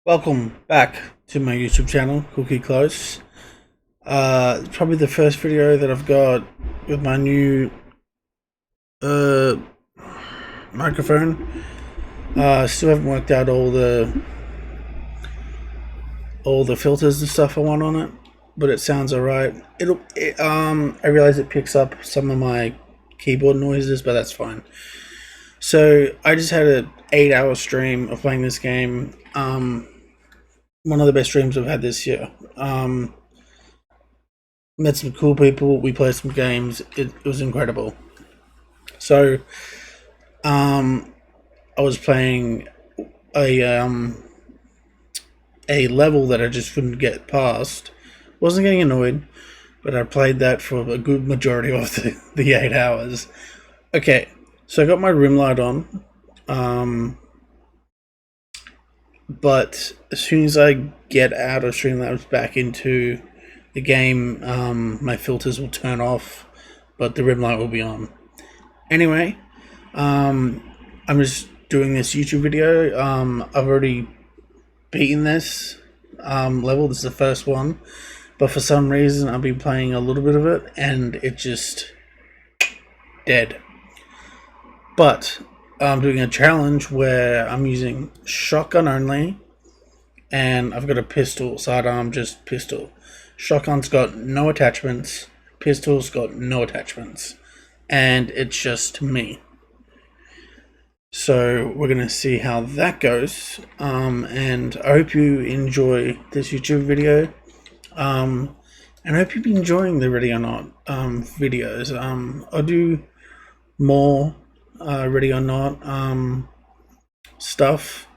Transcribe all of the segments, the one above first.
Welcome back to my YouTube channel, Cookie Close. It's probably the first video that I've got with my new microphone. Still haven't worked out all the filters and stuff I want on it, but it sounds alright. I realize it picks up some of my keyboard noises, but that's fine. So I just had an 8-hour stream of playing this game. One of the best streams I've had this year. Met some cool people. We played some games. It was incredible. So, I was playing a level that I just couldn't get past. Wasn't getting annoyed, but I played that for a good majority of the 8 hours. Okay, so I got my room light on. But as soon as I get out of Streamlabs back into the game, my filters will turn off, but the rim light will be on. Anyway, I'm just doing this YouTube video. I've already beaten this level. This is the first one, but for some reason I've been playing a little bit of it, and it just dead. But I'm doing a challenge where I'm using shotgun only, and I've got a pistol, sidearm, just pistol. Shotgun's got no attachments, pistol's got no attachments, and it's just me. So we're gonna see how that goes, and I hope you enjoy this YouTube video, and I hope you've been enjoying the Ready or Not videos. I'll do more Ready or Not stuff.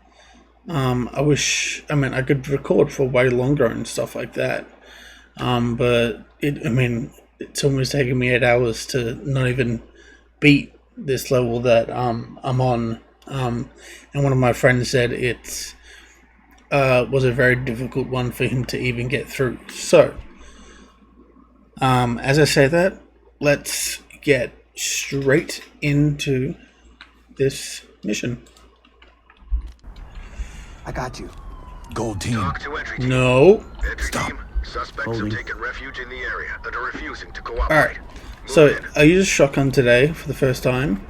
I could record for way longer and stuff like that, but it's almost taken me 8 hours to not even beat this level that I'm on, and one of my friends said it was a very difficult one for him to even get through. So as I say that, let's get straight into this mission. I got you. Gold team. Talk to entry team. No. Entry Stop. team. Suspects Holding. have taken refuge in the area and are refusing to cooperate. Alright. Move So in. I used a shotgun today for the first time,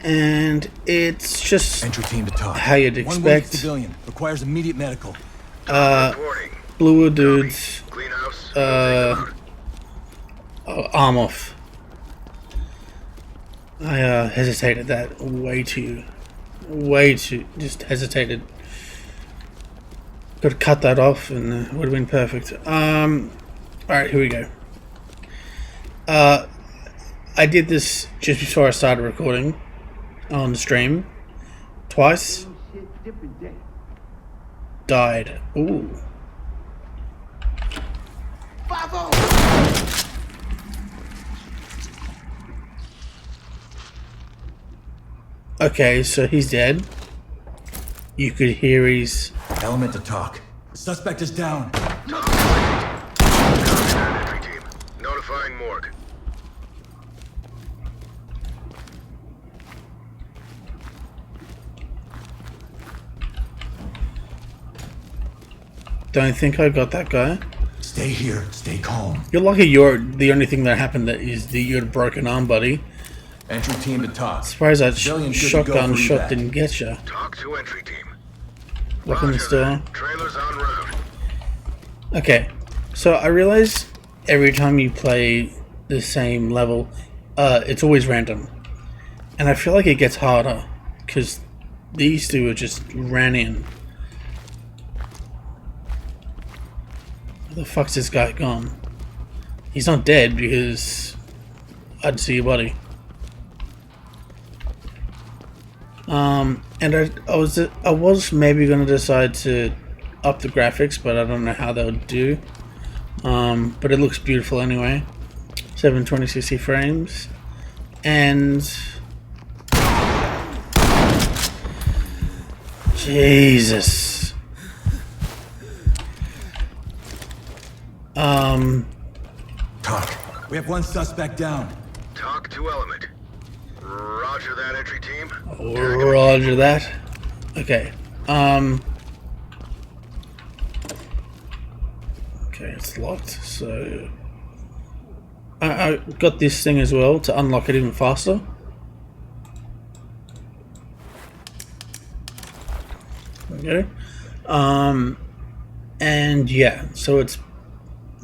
and it's just Entry team to talk. how you'd One wounded expect. civilian requires immediate medical. Reporting. Bluer dudes, Clean house. arm off. I hesitated that way too, just hesitated. Could have cut that off and it would have been perfect. Alright, here we go. I did this just before I started recording on stream. Twice. Died. Ooh. Okay, so he's dead. You could hear he's... Element to talk. Suspect is down. Talk to entry team. Notifying morgue. Don't think I got that guy. Stay here. Stay calm. You're lucky you're the only thing that happened that is that you had a broken arm, buddy. Entry team to talk. Surprised that Civilian good to go shotgun for shot evac. didn't get you. Talk to entry team. Locking the Roger door. that. Trailers en route. Okay, so I realize every time you play the same level, it's always random. And I feel like it gets harder, because these two are just ran in. Where the fuck's this guy gone? He's not dead because I'd see your body. And I was maybe gonna decide to up the graphics, but I don't know how that would do. But it looks beautiful anyway. 720 frames, and Jesus. Talk. We have one suspect down. Talk to element. Roger that, entry team. Roger that. Okay. Okay, it's locked. So I got this thing as well to unlock it even faster. Okay. And yeah, so this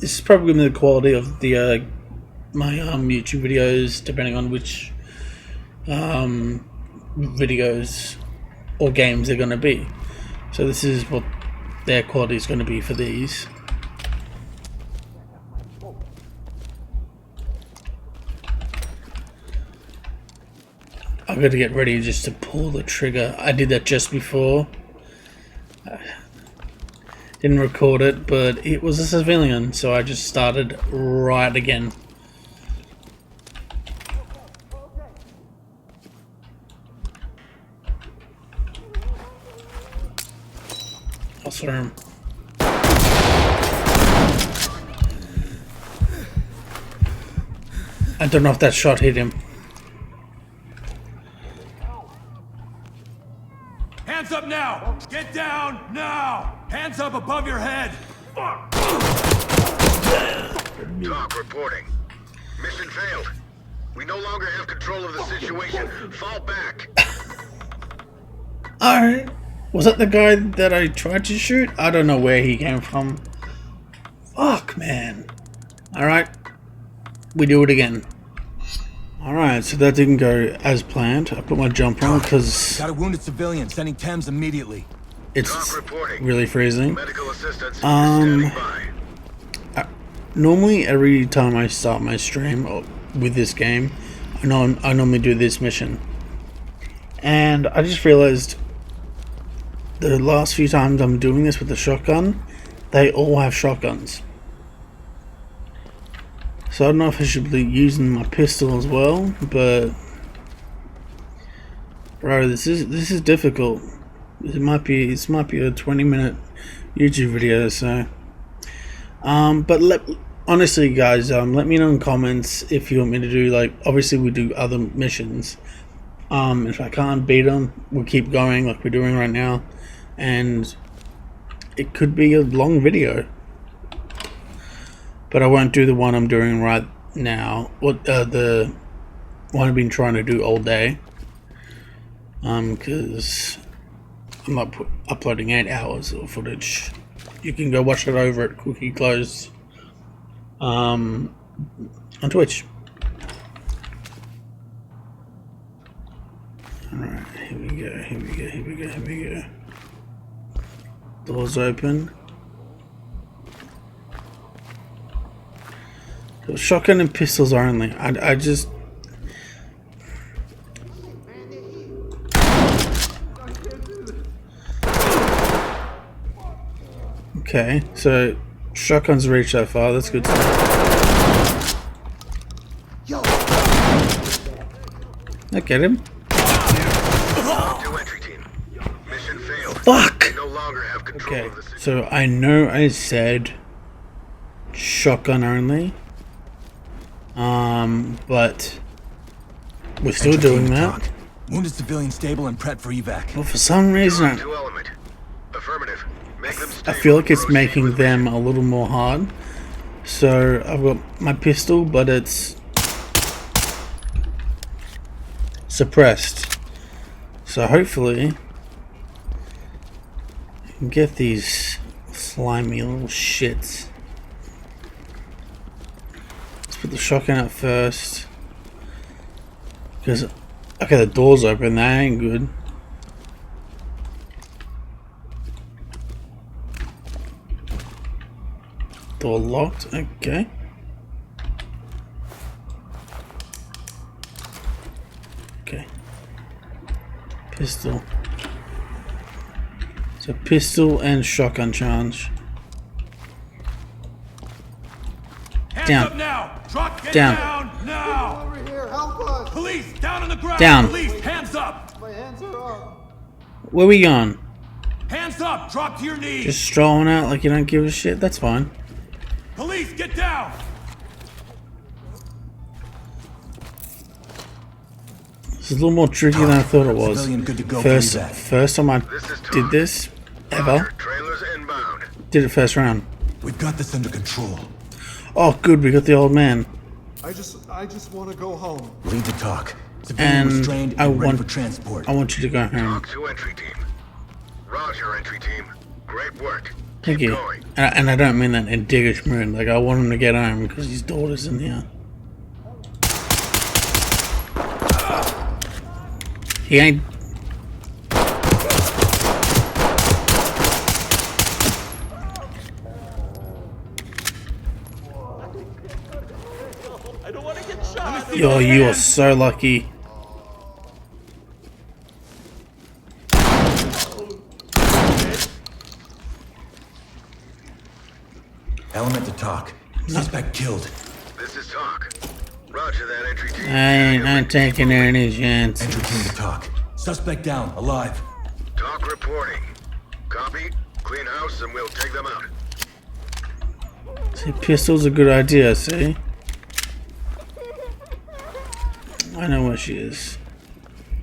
is probably going to be the quality of the my YouTube videos, depending on which videos or games they're going to be. So this is what their quality is going to be for these. I've got to get ready just to pull the trigger. I did that just before. Didn't record it, but it was a civilian, so I just started right again. I saw him. I don't know if that shot hit him. Hands up now! Get down now! Hands up above your head! Talk reporting. Mission failed. We no longer have control of the situation. Fall back. Alright. Was that the guy that I tried to shoot? I don't know where he came from. Fuck, man. Alright. We do it again. Alright, so that didn't go as planned. I put my jump on because Got a wounded civilian, sending Thames immediately. it's Talk reporting. really freezing. Medical assistance is standing by. Normally, every time I start my stream with this game, I normally do this mission. And I just realized the last few times I'm doing this with the shotgun, they all have shotguns. So I don't know if I should be using my pistol as well, but bro, this is difficult. This might be a 20-minute YouTube video, so but honestly guys, let me know in comments if you want me to do, like, obviously we do other missions. If I can't beat them, we'll keep going like we're doing right now, and it could be a long video. But I won't do the one I'm doing right now. The one I've been trying to do all day. Because I'm not uploading 8 hours of footage. You can go watch it over at Cookie Close on Twitch. Alright, here we go. Doors open. Shotgun and pistols are only. I just... Okay, so shotguns reach that far, that's good stuff. I get him. To entry team. Mission failed. Fuck! We no longer have control Okay, of the situation. so I know I said shotgun only. But we're still doing that. Wounded civilian stable and prep for evac. Well, for some reason, To element. Affirmative. Make them I stable. feel like it's Proceed making with them a little more hard. So I've got my pistol, but it's suppressed. So hopefully I can get these slimy little shits. Let's put the shotgun up first. Because, okay, the door's open, that ain't good. Door locked, okay. Okay. Pistol. So pistol and shotgun charge. Hands Down. up now! Truck, get Down. down now! Over here, help us! Police, down on the ground! Down. Police, hands up! My hands are up. Where we going? Hands up! Drop to your knees! Just strolling out like you don't give a shit? That's fine. Police, get down! This is a little more tricky than I thought it was. Civilian good to go for First evac. time I This is did Talk. this Roger. ever. Trailers inbound. Did it first round. We've got this under control. Oh, good, we got the old man. I just want to go home. Lead the talk. Civilian And restrained I and ready want- for transport. I want you to go home. Talk to entry team. Roger, entry team. Great work. Thank Keep you. going. And I don't mean that in diggish mood. Like, I want him to get home because his daughter's in here. He ain't. Yo, you are so lucky. Element to talk. Suspect killed. This is talk. Roger that, entry team. I ain't taking any chance. Entry team to talk. Suspect down, alive. Talk reporting. Copy. Clean house and we'll take them out. See, pistol's a good idea, see? I know where she is.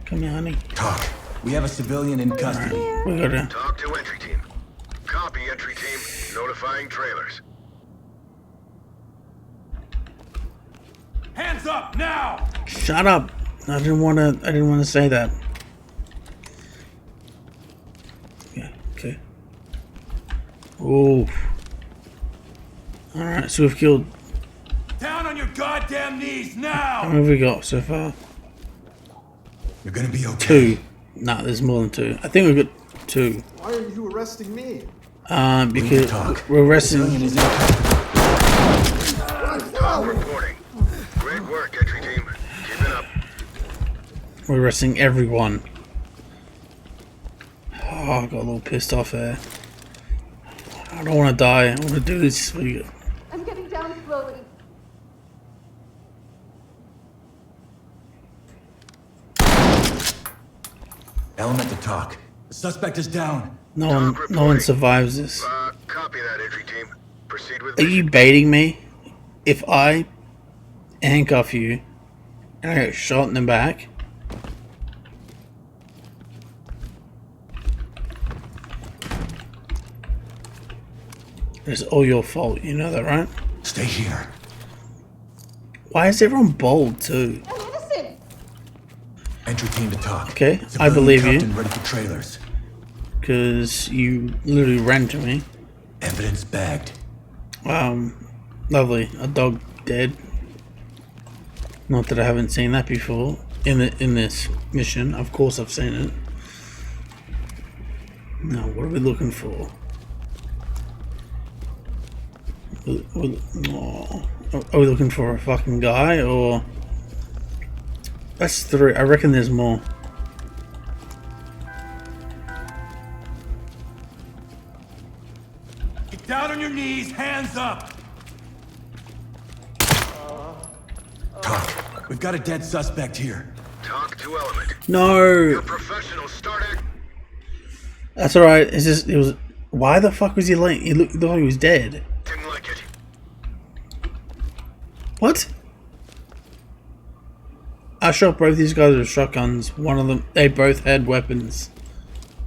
Come here, honey. Talk. We have a civilian in custody. We gotta. Talk to entry team. Copy, entry team. Notifying trailers. Hands up now! Shut up! I didn't wanna say that. Yeah, okay. Ooh. Alright, so we've killed. Down on your goddamn knees How now! many have we got so far? You're gonna be okay. 2. Nah, there's more than 2. I think we've got 2. Why are you arresting me? Because talk. we're arresting. Civilian is in custody. Talk reporting. Great work, entry team. Keep it up. We're arresting everyone. Oh, I got a little pissed off there. I don't want to die. I want to do this for you. I'm getting down slowly. Element to talk. The suspect is down. No one survives this. Copy that, entry team. Proceed with Are mission. you baiting me? If I handcuff you and I get shot in the back, it's all your fault. You know that, right? Stay here. Why is everyone bold too? I'm innocent. Entry team to talk. Okay, I Civilian believe cuffed you. and ready for trailers. Because you literally ran to me. Evidence bagged. Lovely. A dog dead. Not that I haven't seen that before in this mission. Of course I've seen it. Now, what are we looking for? Are we looking for a fucking guy or? That's 3. I reckon there's more. Get down on your knees, hands up! Talk. We've got a dead suspect here. Talk to element. No, You're professional. Start act. that's all right. It's just it was. Why the fuck was he late? He looked like he was dead. Didn't like it. What? I shot both these guys with shotguns. One of them, they both had weapons.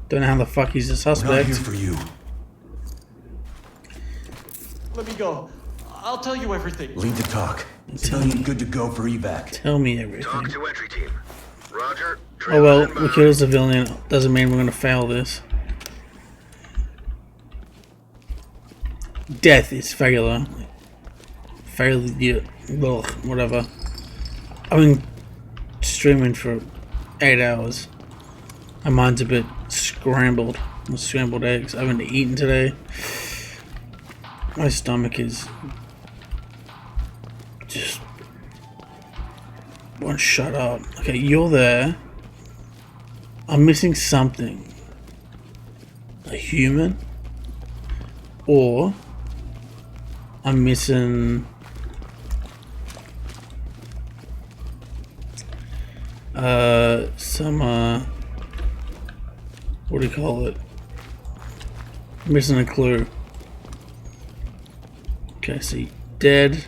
Don't know how the fuck he's a We're not suspect. here for you. Let me go. I'll tell you everything. Lead the talk. Civilian good to go for evac. Tell me everything. Talk to entry team. Roger. Oh well, Trailer we inbound. killed a civilian. Doesn't mean we're gonna fail this. Death is failure. Failure. Ugh, whatever. I've been streaming for 8 hours. My mind's a bit scrambled. With scrambled eggs. I haven't eaten today. My stomach is just won't shut up. Okay, you're there. I'm missing something. A human? Or I'm missing some what do you call it? I'm missing a clue. Okay, see, dead.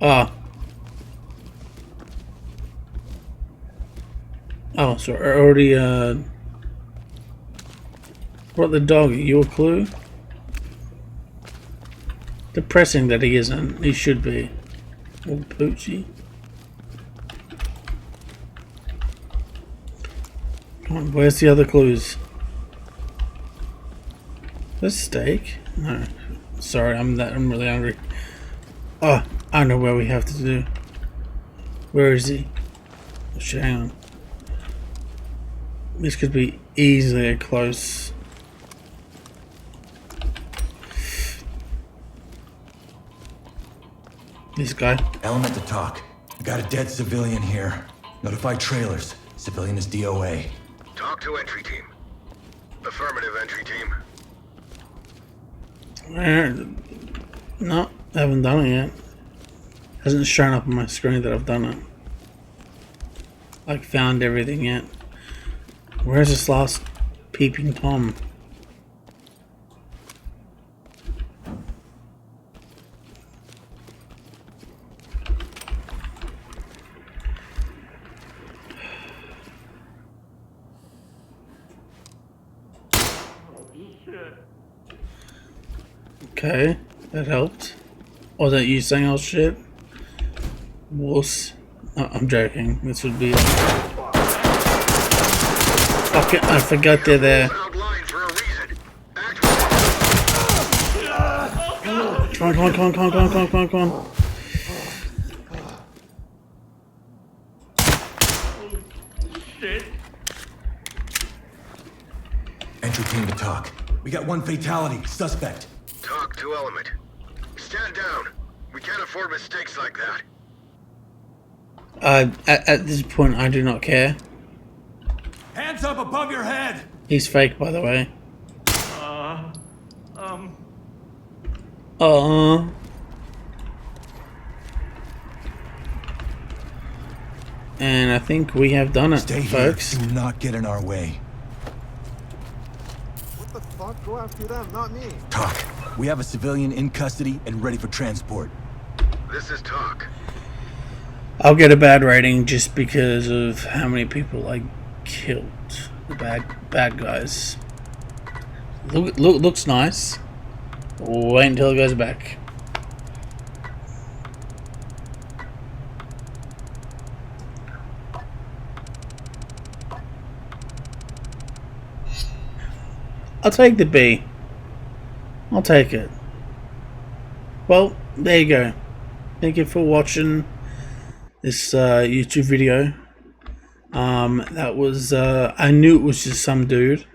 Ah. Oh, so I already brought the dog. Are you a clue? Depressing that he isn't. He should be. All poochy. Come on, where's the other clues? There's steak? No. Sorry, I'm really hungry. Oh, I know where we have to do. Where is he? Oh, shit, hang on. This could be easily a close. This guy. Element to talk. We got a dead civilian here. Notify trailers. Civilian is DOA. Talk to entry team. Affirmative, entry team. No, I haven't done it yet. Hasn't shown up on my screen that I've done it. Like found everything yet. Where's this last peeping Tom? Okay, that helped. Was that you saying oh shit? Wuss. Oh, I'm joking. This would be. Fuck it, I forgot they're there. Found line for a reason. Act Come on. Entry team to talk. We got one fatality. Suspect. Talk to element. Stand down. We can't afford mistakes like that. At this point, I do not care. Hands up above your head. He's fake, by the way. And I think we have done it, Stay folks. here. Do not get in our way. What the fuck? Go after them, not me. Talk. We have a civilian in custody and ready for transport. This is talk. I'll get a bad rating just because of how many people I killed. The bad guys. Looks nice. Wait until it goes back. I'll take the B. I'll take it. Well, there you go. Thank you for watching this YouTube video. That was I knew it was just some dude.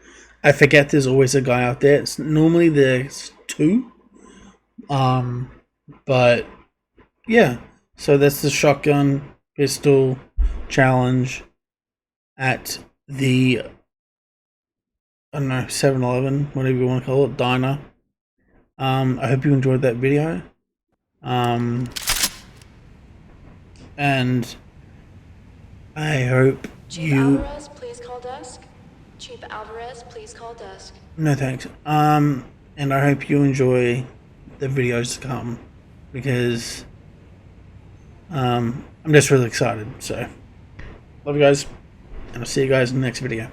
I forget there's always a guy out there. It's normally there's two. But yeah. So that's the shotgun pistol challenge at the, I don't know, 7-Eleven, whatever you want to call it, diner. I hope you enjoyed that video. And I hope Chief Alvarez, please call desk. Chief Alvarez, please call desk. No thanks. And I hope you enjoy the videos to come because I'm just really excited. So love you guys, and I'll see you guys in the next video.